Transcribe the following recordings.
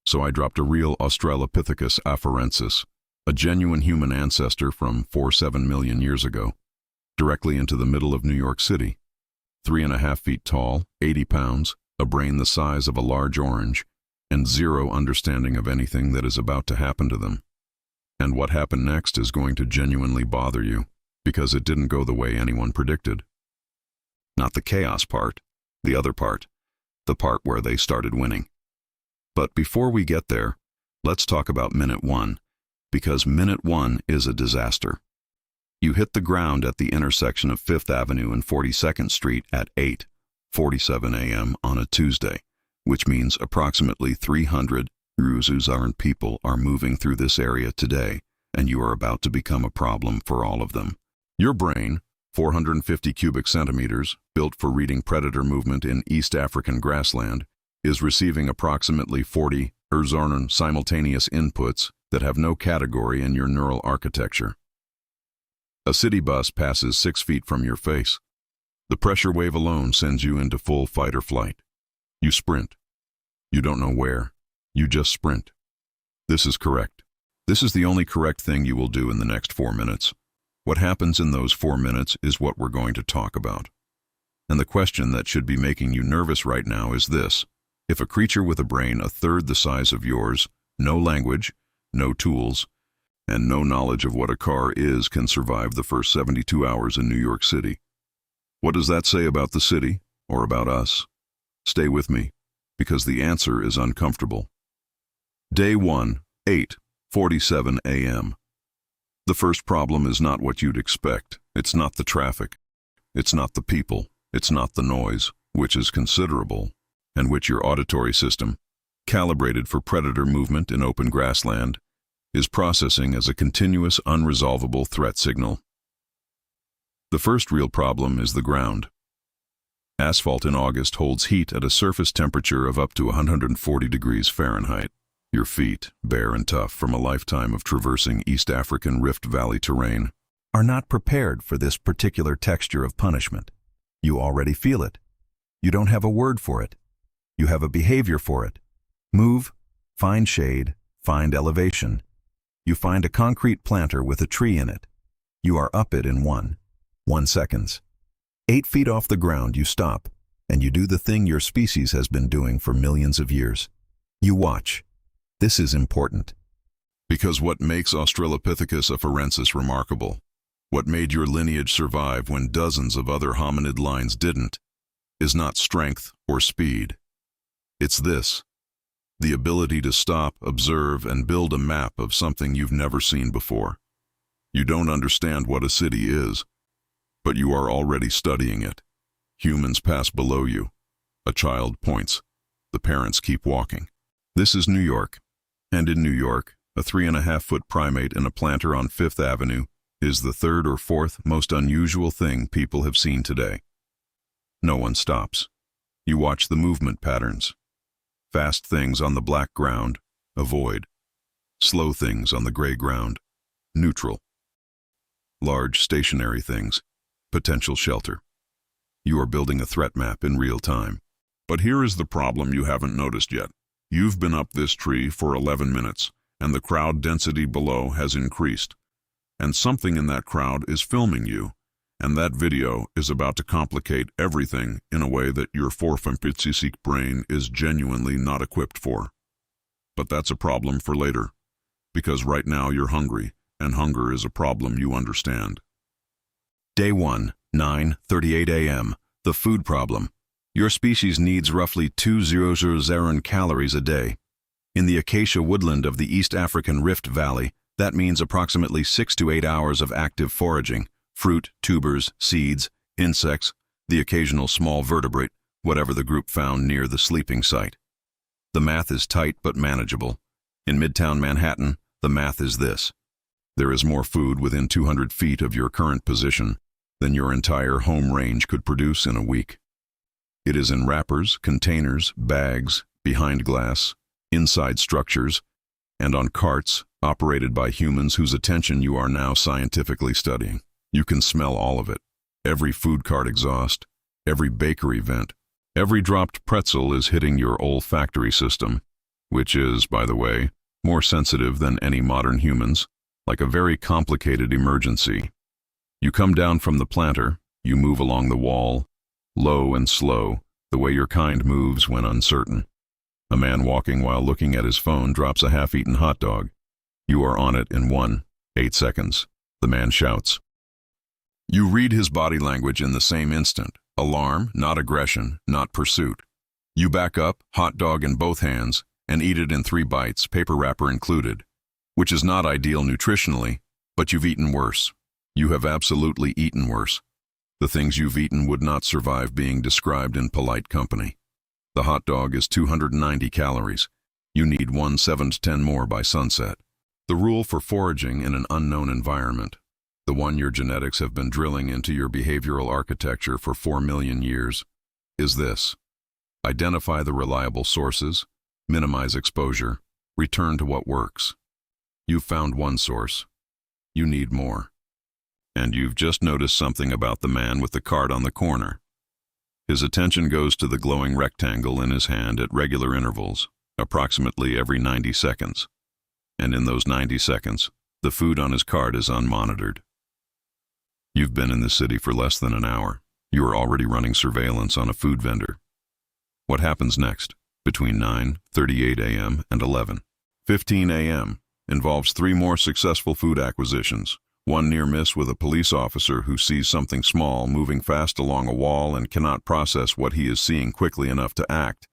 So I dropped a real Australopithecus afarensis, a genuine human ancestor from 4-7 million years ago, directly into the middle of New York City. 3.5 feet tall, 80 pounds, a brain the size of a large orange, and zero understanding of anything that is about to happen to them. And what happened next is going to genuinely bother you, because it didn't go the way anyone predicted. Not the chaos part, the other part, the part where they started winning. But before we get there, let's talk about minute one, because minute one is a disaster. You hit the ground at the intersection of 5th Avenue and 42nd Street at 8:47 a.m. on a Tuesday, which means approximately 300 Uruzuzan people are moving through this area today, and you are about to become a problem for all of them. Your brain, 450 cubic centimeters, built for reading predator movement in East African grassland, is receiving approximately 40 Uruzuzan simultaneous inputs that have no category in your neural architecture. A city bus passes 6 feet from your face. The pressure wave alone sends you into full fight or flight. You sprint. You don't know where. You just sprint. This is correct. This is the only correct thing you will do in the next 4 minutes. What happens in those 4 minutes is what we're going to talk about. And the question that should be making you nervous right now is this. If a creature with a brain a third the size of yours, no language, no tools, and no knowledge of what a car is can survive the first 72 hours in New York City, what does that say about the city, or about us? Stay with me, because the answer is uncomfortable. Day 1, 8:47 a.m. The first problem is not what you'd expect. It's not the traffic. It's not the people. It's not the noise, which is considerable, and which your auditory system, calibrated for predator movement in open grassland, is processing as a continuous, unresolvable threat signal. The first real problem is the ground. Asphalt in August holds heat at a surface temperature of up to 140 degrees Fahrenheit. Your feet, bare and tough from a lifetime of traversing East African Rift Valley terrain, are not prepared for this particular texture of punishment. You already feel it. You don't have a word for it. You have a behavior for it. Move, find shade, find elevation. You find a concrete planter with a tree in it. You are up it in 1 seconds. 8 feet off the ground you stop, and you do the thing your species has been doing for millions of years. You watch. This is important. Because what makes Australopithecus afarensis remarkable, what made your lineage survive when dozens of other hominid lines didn't, is not strength or speed. It's this: the ability to stop, observe, and build a map of something you've never seen before. You don't understand what a city is, but you are already studying it. Humans pass below you. A child points. The parents keep walking. This is New York. And in New York, a 3.5-foot primate in a planter on 5th Avenue is the third or fourth most unusual thing people have seen today. No one stops. You watch the movement patterns. Fast things on the black ground, avoid. Slow things on the gray ground, neutral. Large stationary things, potential shelter. You are building a threat map in real time. But here is the problem you haven't noticed yet. You've been up this tree for 11 minutes, and the crowd density below has increased. And something in that crowd is filming you, and that video is about to complicate everything in a way that your 450cc brain is genuinely not equipped for. But that's a problem for later, because right now you're hungry, and hunger is a problem you understand. Day 1, 9:38 a.m. The food problem. Your species needs roughly 200 calories a day. In the acacia woodland of the East African Rift Valley, that means approximately 6 to 8 hours of active foraging, fruit, tubers, seeds, insects, the occasional small vertebrate, whatever the group found near the sleeping site. The math is tight but manageable. In Midtown Manhattan, the math is this: there is more food within 200 feet of your current position than your entire home range could produce in a week. It is in wrappers, containers, bags, behind glass, inside structures, and on carts operated by humans whose attention you are now scientifically studying. You can smell all of it. Every food cart exhaust, every bakery vent, every dropped pretzel is hitting your olfactory system, which is, by the way, more sensitive than any modern humans, like a very complicated emergency. You come down from the planter, you move along the wall, low and slow, the way your kind moves when uncertain. A man walking while looking at his phone drops a half-eaten hot dog. You are on it in 8 seconds. The man shouts. You read his body language in the same instant. Alarm, not aggression, not pursuit. You back up, hot dog in both hands, and eat it in 3 bites, paper wrapper included, which is not ideal nutritionally, but you've eaten worse. You have absolutely eaten worse. The things you've eaten would not survive being described in polite company. The hot dog is 290 calories. You need 7 to 10 more by sunset. The rule for foraging in an unknown environment, the one your genetics have been drilling into your behavioral architecture for 4 million years, is this. Identify the reliable sources, minimize exposure, return to what works. You've found one source. You need more. And you've just noticed something about the man with the cart on the corner. His attention goes to the glowing rectangle in his hand at regular intervals, approximately every 90 seconds. And in those 90 seconds, the food on his cart is unmonitored. You've been in the city for less than an hour. You are already running surveillance on a food vendor. What happens next, between 9:38 a.m. and 11:15 a.m., involves 3 more successful food acquisitions, one near miss with a police officer who sees something small moving fast along a wall and cannot process what he is seeing quickly enough to act,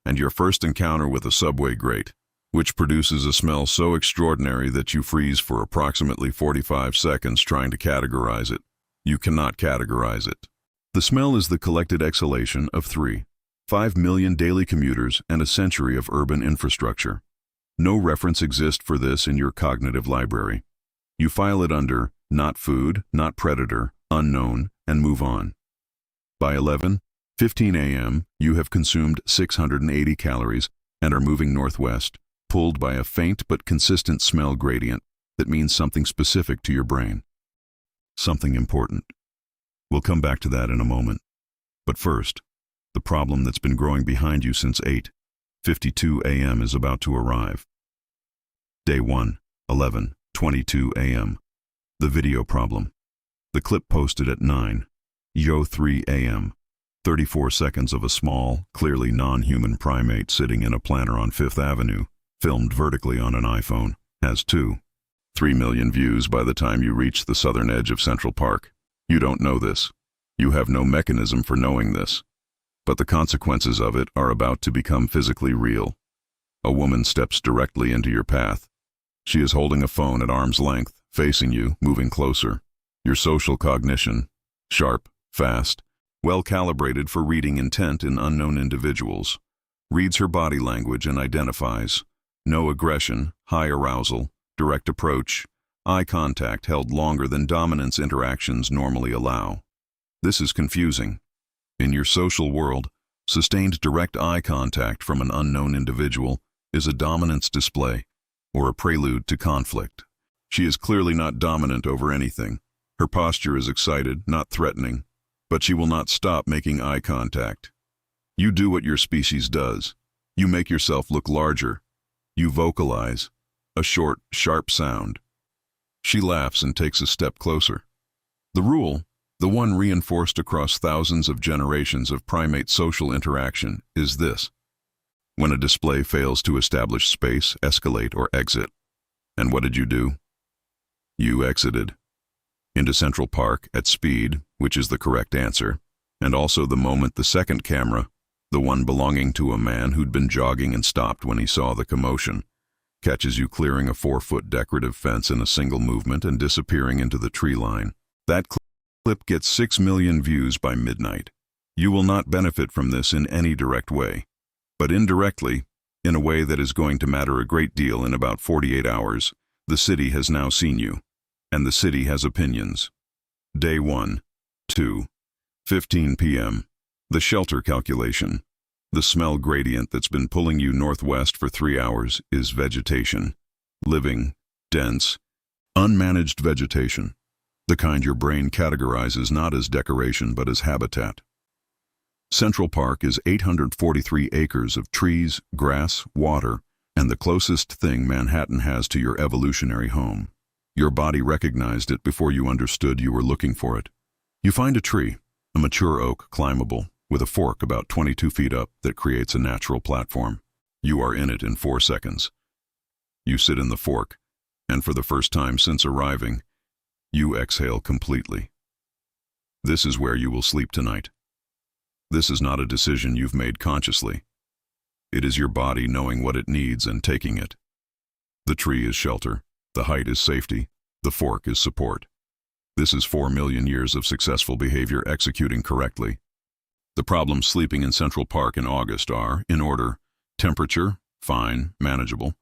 and your first encounter with a subway grate, which produces a smell so extraordinary that you freeze for approximately 45 seconds trying to categorize it. You cannot categorize it. The smell is the collected exhalation of 5 million daily commuters and a century of urban infrastructure. No reference exists for this in your cognitive library. You file it under not food, not predator, unknown, and move on. By 11:15 a.m., you have consumed 680 calories and are moving northwest, pulled by a faint but consistent smell gradient that means something specific to your brain. Something important. We'll come back to that in a moment. But first, the problem that's been growing behind you since 8:52 a.m. is about to arrive. Day 1, 11:22 a.m. The video problem. The clip posted at 9:03 a.m. 34 seconds of a small, clearly non-human primate sitting in a planter on Fifth Avenue, filmed vertically on an iPhone, has 3 million views by the time you reach the southern edge of Central Park. You don't know this. You have no mechanism for knowing this. But the consequences of it are about to become physically real. A woman steps directly into your path. She is holding a phone at arm's length, facing you, moving closer. Your social cognition, sharp, fast, well-calibrated for reading intent in unknown individuals, reads her body language and identifies no aggression, high arousal, direct approach, eye contact held longer than dominance interactions normally allow. This is confusing. In your social world, sustained direct eye contact from an unknown individual is a dominance display or a prelude to conflict. She is clearly not dominant over anything. Her posture is excited, not threatening, but she will not stop making eye contact. You do what your species does. You make yourself look larger. You vocalize, a short, sharp sound. She laughs and takes a step closer. The rule, the one reinforced across thousands of generations of primate social interaction, is this. When a display fails to establish space, escalate, or exit. And what did you do? You exited. Into Central Park at speed, which is the correct answer, and also the moment the second camera, the one belonging to a man who'd been jogging and stopped when he saw the commotion, catches you clearing a 4-foot decorative fence in a single movement and disappearing into the tree line. That clip gets 6 million views by midnight. You will not benefit from this in any direct way, but indirectly, in a way that is going to matter a great deal in about 48 hours, the city has now seen you, and the city has opinions. Day 1, 2:15 p.m. The shelter calculation. The smell gradient that's been pulling you northwest for 3 hours is vegetation. Living, dense, unmanaged vegetation. The kind your brain categorizes not as decoration but as habitat. Central Park is 843 acres of trees, grass, water, and the closest thing Manhattan has to your evolutionary home. Your body recognized it before you understood you were looking for it. You find a tree, a mature oak, climbable, with a fork about 22 feet up that creates a natural platform. You are in it in 4 seconds. You sit in the fork, and for the first time since arriving, you exhale completely. This is where you will sleep tonight. This is not a decision you've made consciously. It is your body knowing what it needs and taking it. The tree is shelter, the height is safety, the fork is support. This is 4 million years of successful behavior executing correctly. The problems sleeping in Central Park in August are, in order, temperature, fine, manageable;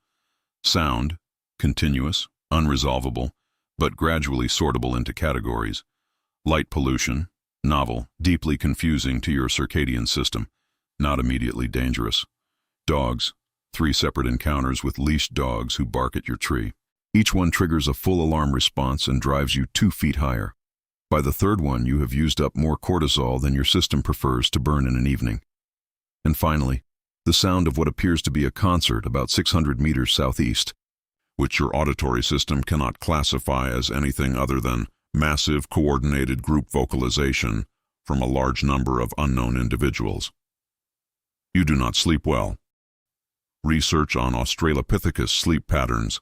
sound, continuous, unresolvable, but gradually sortable into categories; light pollution, novel, deeply confusing to your circadian system, not immediately dangerous; dogs, 3 separate encounters with leashed dogs who bark at your tree. Each one triggers a full alarm response and drives you 2 feet higher. By the third one, you have used up more cortisol than your system prefers to burn in an evening. And finally, the sound of what appears to be a concert about 600 meters southeast, which your auditory system cannot classify as anything other than massive coordinated group vocalization from a large number of unknown individuals. You do not sleep well. Research on Australopithecus sleep patterns,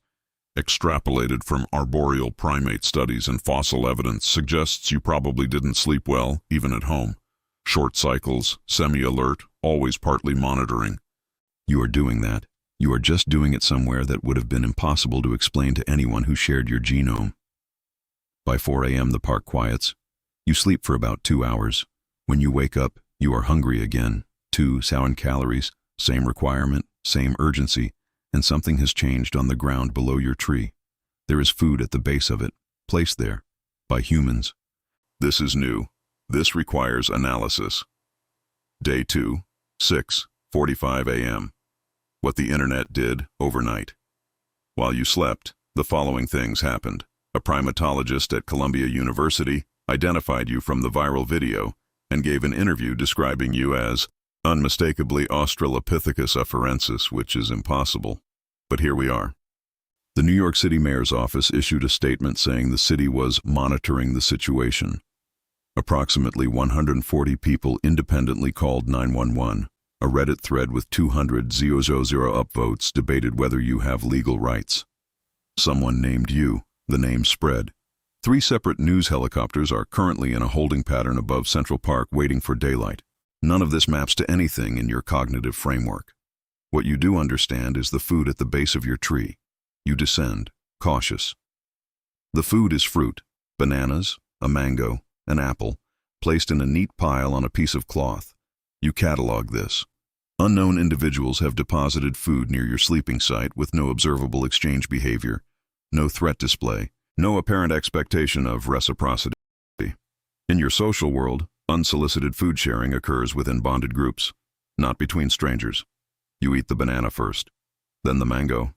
extrapolated from arboreal primate studies and fossil evidence, suggests you probably didn't sleep well, even at home. Short cycles, semi-alert, always partly monitoring. You are doing that. You are just doing it somewhere that would have been impossible to explain to anyone who shared your genome. By 4 a.m. the park quiets. You sleep for about 2 hours. When you wake up, you are hungry again. 2,000 calories, same requirement, same urgency, and something has changed on the ground below your tree. There is food at the base of it, placed there, by humans. This is new. This requires analysis. Day 2, 6:45 a.m. What the internet did overnight. While you slept, the following things happened. A primatologist at Columbia University identified you from the viral video and gave an interview describing you as unmistakably Australopithecus afarensis, which is impossible. But here we are. The New York City Mayor's office issued a statement saying the city was monitoring the situation. Approximately 140 people independently called 911. A Reddit thread with 200,000 upvotes debated whether you have legal rights. Someone named you. The name spread. 3 separate news helicopters are currently in a holding pattern above Central Park waiting for daylight. None of this maps to anything in your cognitive framework. What you do understand is the food at the base of your tree. You descend, cautious. The food is fruit, bananas, a mango, an apple, placed in a neat pile on a piece of cloth. You catalog this. Unknown individuals have deposited food near your sleeping site with no observable exchange behavior, no threat display, no apparent expectation of reciprocity. In your social world, unsolicited food sharing occurs within bonded groups, not between strangers. You eat the banana first, then the mango,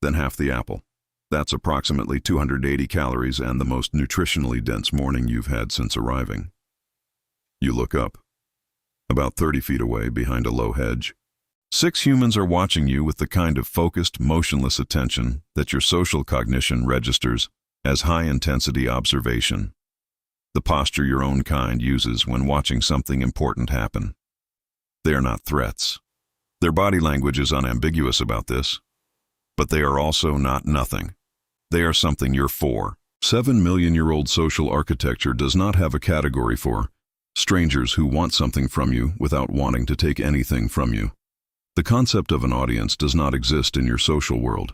then half the apple. That's approximately 280 calories and the most nutritionally dense morning you've had since arriving. You look up. About 30 feet away, behind a low hedge, 6 humans are watching you with the kind of focused, motionless attention that your social cognition registers as high-intensity observation. The posture your own kind uses when watching something important happen. They are not threats. Their body language is unambiguous about this. But they are also not nothing. They are something you're for. 7-million-year-old social architecture does not have a category for strangers who want something from you without wanting to take anything from you. The concept of an audience does not exist in your social world.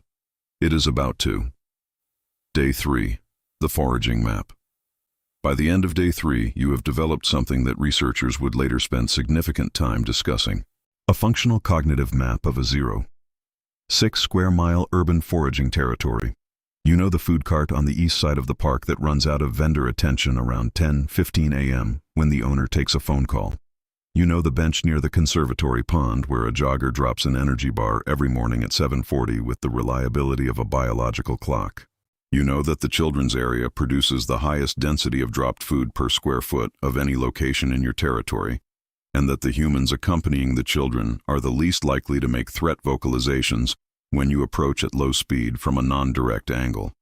It is about to. Day 3. The foraging map. By the end of day 3, you have developed something that researchers would later spend significant time discussing. A functional cognitive map of a 0.6-square-mile urban foraging territory. You know the food cart on the east side of the park that runs out of vendor attention around 10:15 a.m. when the owner takes a phone call. You know the bench near the conservatory pond where a jogger drops an energy bar every morning at 7:40 with the reliability of a biological clock. You know that the children's area produces the highest density of dropped food per square foot of any location in your territory, and that the humans accompanying the children are the least likely to make threat vocalizations when you approach at low speed from a non-direct angle.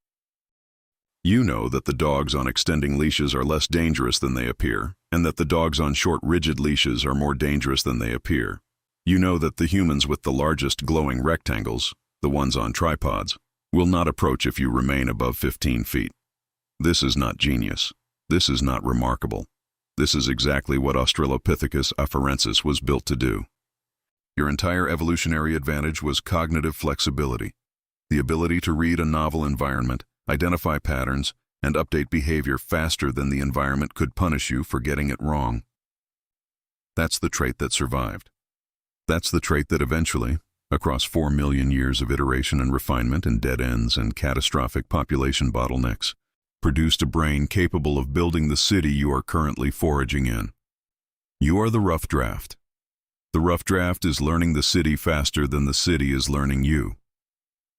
You know that the dogs on extending leashes are less dangerous than they appear, and that the dogs on short, rigid leashes are more dangerous than they appear. You know that the humans with the largest glowing rectangles, the ones on tripods, will not approach if you remain above 15 feet. This is not genius. This is not remarkable. This is exactly what Australopithecus afarensis was built to do. Your entire evolutionary advantage was cognitive flexibility, the ability to read a novel environment, identify patterns, and update behavior faster than the environment could punish you for getting it wrong. That's the trait that survived. That's the trait that eventually, across 4 million years of iteration and refinement and dead ends and catastrophic population bottlenecks, produced a brain capable of building the city you are currently foraging in. You are the rough draft. The rough draft is learning the city faster than the city is learning you.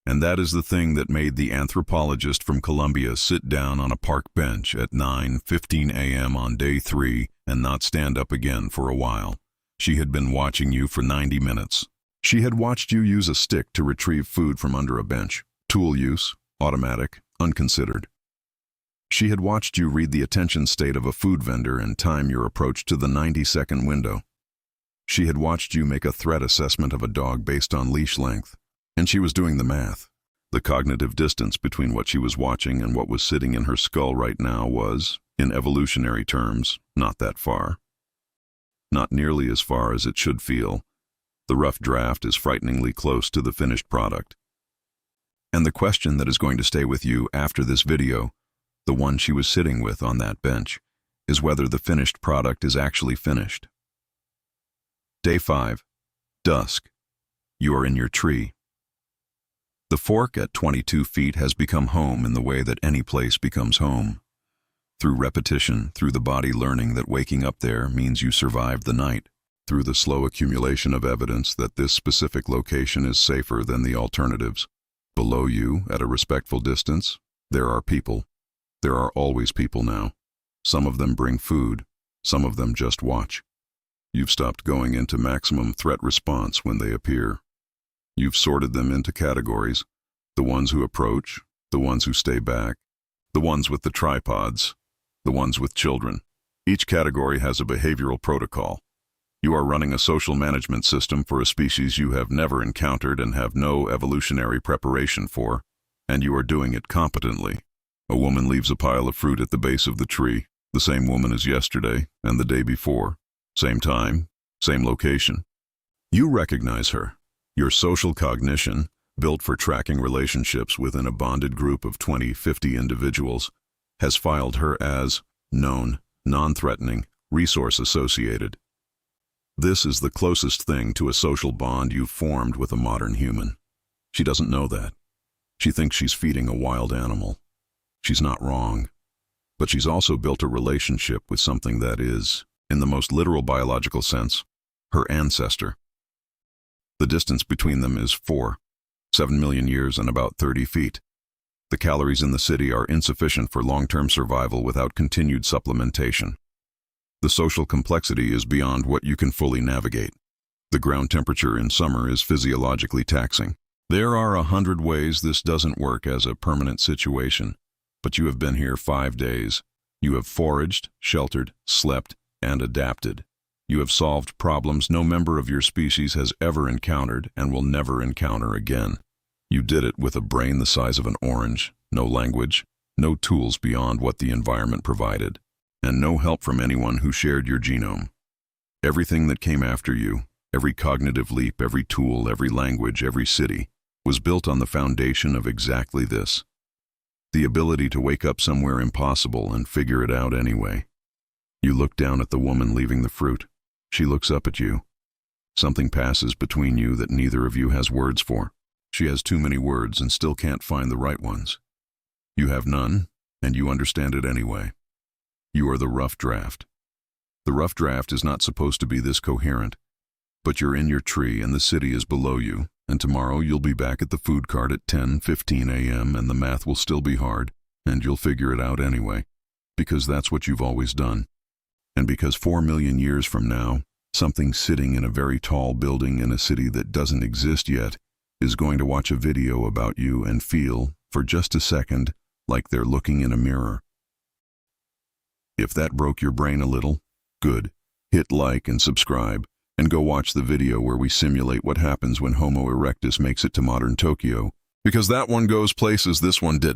And that is the thing that made the anthropologist from Colombia sit down on a park bench at 9:15 a.m. on day 3 and not stand up again for a while. She had been watching you for 90 minutes. She had watched you use a stick to retrieve food from under a bench. Tool use, automatic, unconsidered. She had watched you read the attention state of a food vendor and time your approach to the 90-second window. She had watched you make a threat assessment of a dog based on leash length. And she was doing the math. The cognitive distance between what she was watching and what was sitting in her skull right now was, in evolutionary terms, not that far. Not nearly as far as it should feel. The rough draft is frighteningly close to the finished product. And the question that is going to stay with you after this video, the one she was sitting with on that bench, is whether the finished product is actually finished. Day 5. Dusk. You are in your tree. The fork at 22 feet has become home in the way that any place becomes home. Through repetition, through the body learning that waking up there means you survived the night, through the slow accumulation of evidence that this specific location is safer than the alternatives. Below you, at a respectful distance, there are people. There are always people now. Some of them bring food, some of them just watch. You've stopped going into maximum threat response when they appear. You've sorted them into categories: the ones who approach, the ones who stay back, the ones with the tripods, the ones with children. Each category has a behavioral protocol. You are running a social management system for a species you have never encountered and have no evolutionary preparation for, and you are doing it competently. A woman leaves a pile of fruit at the base of the tree, the same woman as yesterday and the day before, same time, same location. You recognize her. Your social cognition, built for tracking relationships within a bonded group of 20-50 individuals, has filed her as known, non-threatening, resource-associated. This is the closest thing to a social bond you've formed with a modern human. She doesn't know that. She thinks she's feeding a wild animal. She's not wrong. But she's also built a relationship with something that is, in the most literal biological sense, her ancestor. The distance between them is 7 million years and about 30 feet. The calories in the city are insufficient for long-term survival without continued supplementation. The social complexity is beyond what you can fully navigate. The ground temperature in summer is physiologically taxing. There are 100 ways this doesn't work as a permanent situation, but you have been here 5 days. You have foraged, sheltered, slept, and adapted. You have solved problems no member of your species has ever encountered and will never encounter again. You did it with a brain the size of an orange, no language, no tools beyond what the environment provided, and no help from anyone who shared your genome. Everything that came after you, every cognitive leap, every tool, every language, every city, was built on the foundation of exactly this: the ability to wake up somewhere impossible and figure it out anyway. You look down at the woman leaving the fruit. She looks up at you. Something passes between you that neither of you has words for. She has too many words and still can't find the right ones. You have none, and you understand it anyway. You are the rough draft. The rough draft is not supposed to be this coherent, but you're in your tree and the city is below you, and tomorrow you'll be back at the food cart at 10:15 a.m. and the math will still be hard, and you'll figure it out anyway, because that's what you've always done. And because 4 million years from now, something sitting in a very tall building in a city that doesn't exist yet is going to watch a video about you and feel, for just a second, like they're looking in a mirror. If that broke your brain a little, good. Hit like and subscribe, and go watch the video where we simulate what happens when Homo erectus makes it to modern Tokyo, because that one goes places this one did.